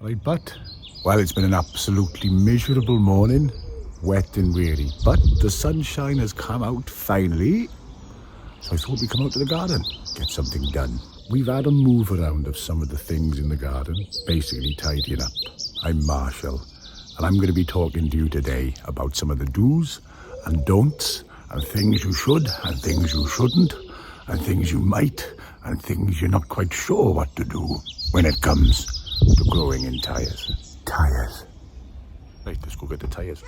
Right, but, well, it's been an absolutely miserable morning, wet and weary, but the sunshine has come out finally, so I thought we'd come out to the garden, get something done. We've had a move around of some of the things in the garden, basically tidying up. I'm Marshall, and I'm going to be talking to you today about some of the do's and don'ts, and things you should and things you shouldn't, and things you might and things you're not quite sure what to do when it comes to growing in tyres. Tyres. Right, let's go get the tyres.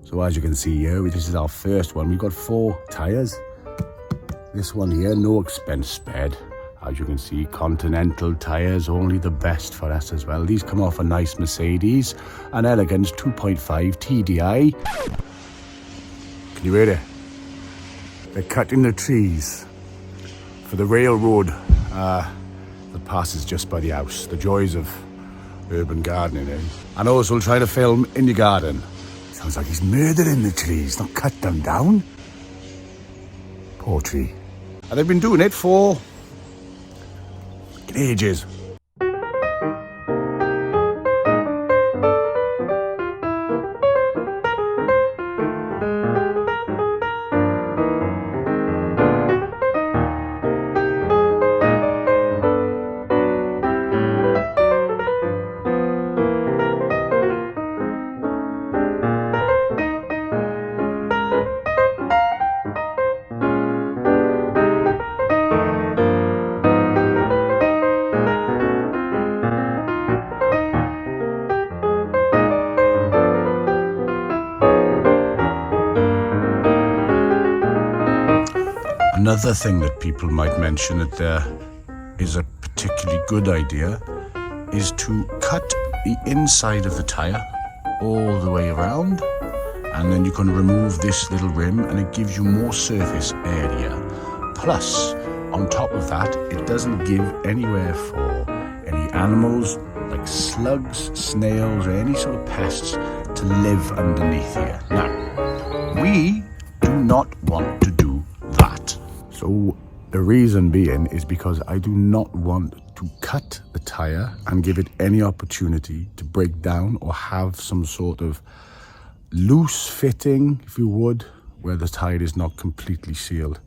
So as you can see here, this is our first one. We've got 4 tyres. This one here, no expense spared. As you can see, Continental tyres, only the best for us as well. These come off a nice Mercedes, an Elegance 2.5 TDI. Can you hear it? They're cutting the trees for the railroad that passes just by the house. The joys of urban gardening, eh? And also trying to film in your garden. Sounds like he's murdering the trees, not cut them down. Poor tree. And they've been doing it for ages. Another thing that people might mention that there is a particularly good idea is to cut the inside of the tyre all the way around, and then you can remove this little rim and it gives you more surface area. Plus, on top of that, it doesn't give anywhere for any animals like slugs, snails, or any sort of pests to live underneath here. Now, we do not want to do that. So the reason being is because I do not want to cut the tyre and give it any opportunity to break down or have some sort of loose fitting, if you would, where the tyre is not completely sealed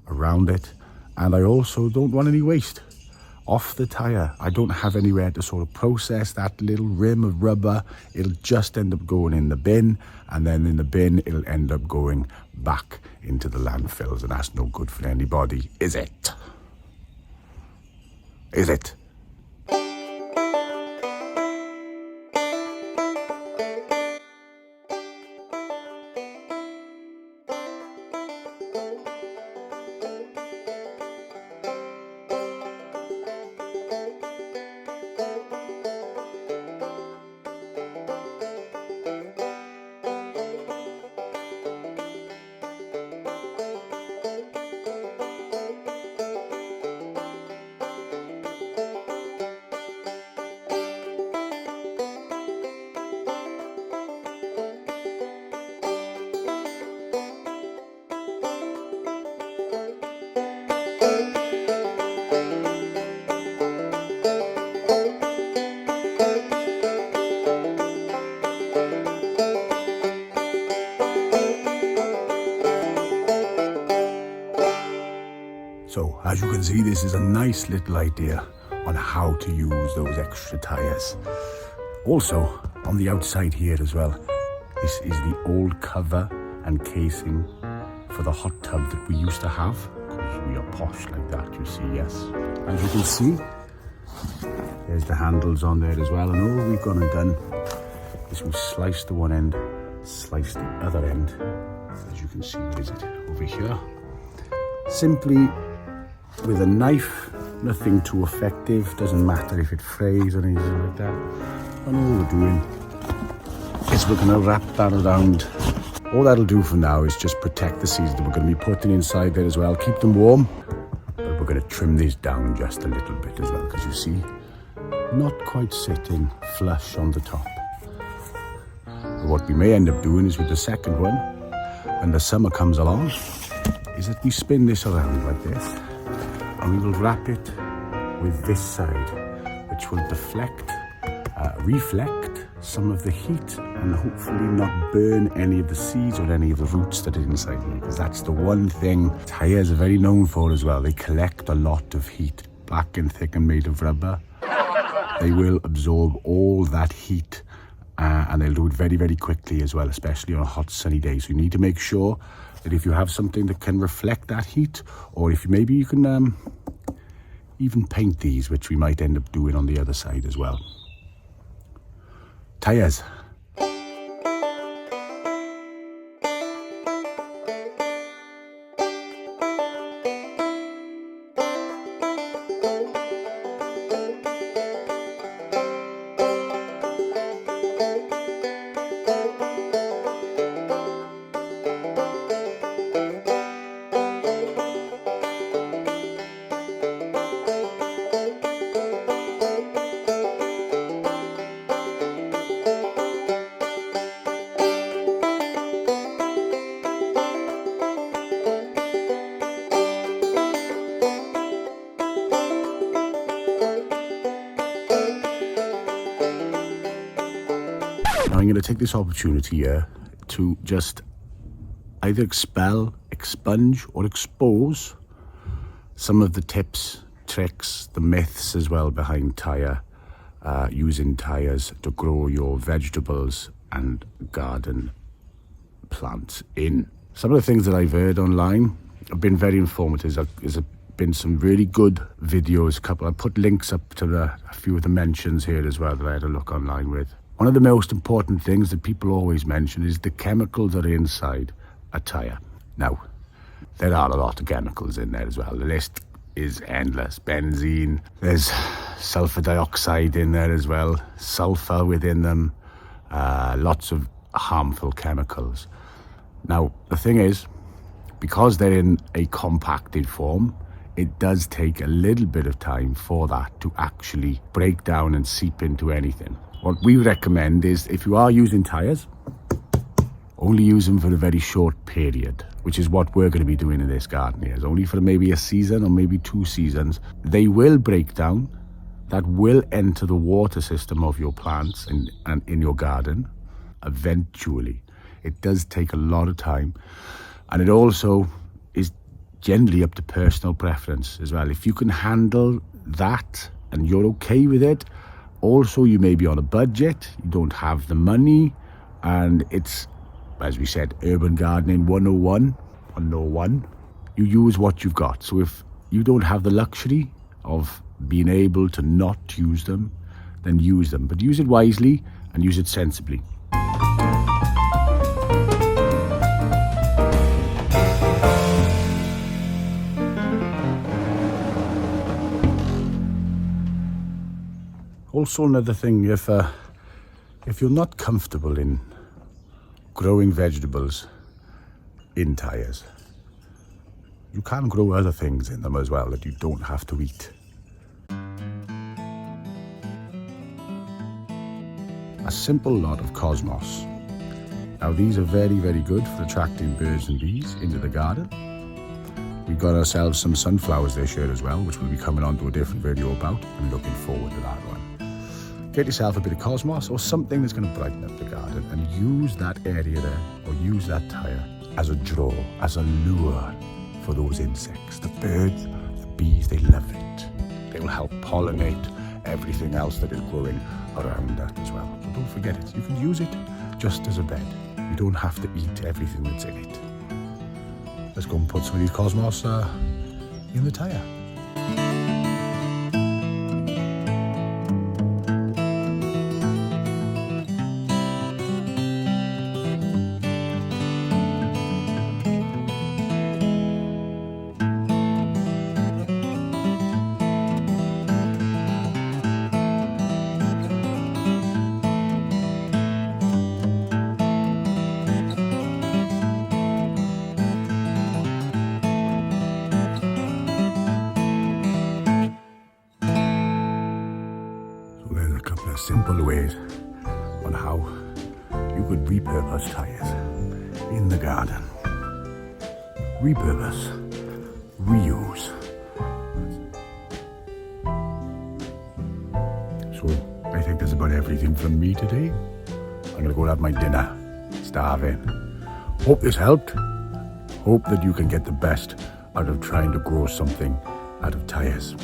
around it. And I also don't want any waste off the tyre. I don't have anywhere to sort of process that little rim of rubber. It'll just end up going in the bin, and then in the bin it'll end up going back into the landfills, and that's no good for anybody, is it? Is it? So, as you can see, this is a nice little idea on how to use those extra tyres. Also, on the outside here as well, this is the old cover and casing for the hot tub that we used to have, because we are posh like that, you see, yes. As you can see, there's the handles on there as well, and all we've gone and done is we've sliced the one end, sliced the other end. As you can see, where is it? Over here. Simply with a knife, nothing too effective, doesn't matter if it frays or anything like that. And all we're doing is we're going to wrap that around All that'll do for now is just protect the seeds that we're going to be putting inside there as well. Keep them warm. But we're going to trim these down just a little bit as well, because you see, not quite sitting flush on the top. But what we may end up doing is with the second one, when the summer comes along, is that we spin this around like this, and we will wrap it with this side, which will deflect, reflect some of the heat, and hopefully not burn any of the seeds or any of the roots that are inside here, because that's the one thing tyres are very known for as well. They collect a lot of heat, black and thick and made of rubber. They will absorb all that heat, and they'll do it very, very quickly as well, especially on a hot sunny day. So you need to make sure that if you have something that can reflect that heat, or if maybe you can even paint these, which we might end up doing on the other side as well. Tyres. Now I'm going to take this opportunity here to just either expel, expunge or expose some of the tips, tricks, the myths as well behind using tyres to grow your vegetables and garden plants in. Some of the things that I've heard online have been very informative. There's been some really good videos. I put links up to a few of the mentions here as well that I had a look online with. One of the most important things that people always mention is the chemicals that are inside a tyre. Now, there are a lot of chemicals in there as well. The list is endless. Benzene, there's sulfur dioxide in there as well, sulfur within them, lots of harmful chemicals. Now, the thing is, because they're in a compacted form, it does take a little bit of time for that to actually break down and seep into anything. What we recommend is, if you are using tyres, only use them for a very short period, which is what we're going to be doing in this garden here. It's only for maybe a season or maybe 2 seasons. They will break down. That will enter the water system of your plants and in your garden eventually. It does take a lot of time, and it also is generally up to personal preference as well. If you can handle that and you're okay with it, also you may be on a budget, you don't have the money, and it's, as we said, urban gardening 101, you use what you've got. So if you don't have the luxury of being able to not use them, then use them, but use it wisely and use it sensibly. Also, another thing, if you're not comfortable in growing vegetables in tyres, you can grow other things in them as well that you don't have to eat. A simple lot of cosmos. Now, these are very, very good for attracting birds and bees into the garden. We've got ourselves some sunflowers this year as well, which we'll be coming on to a different video about. I'm looking forward to that one. Get yourself a bit of cosmos or something that's going to brighten up the garden, and use that area there, or use that tyre as a draw, as a lure for those insects. The birds, the bees, they love it. They will help pollinate everything else that is growing around that as well. So don't forget it. You can use it just as a bed. You don't have to eat everything that's in it. Let's go and put some of these cosmos in the tyre. simple ways on how you could repurpose tyres in the garden. Repurpose, reuse. So I think that's about everything from me today. I'm gonna go have my dinner. Starving. Hope this helped. Hope that you can get the best out of trying to grow something out of tyres.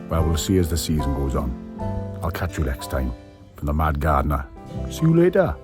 Well, we'll see as the season goes on. I'll catch you next time from the Mad Gardener. See you later.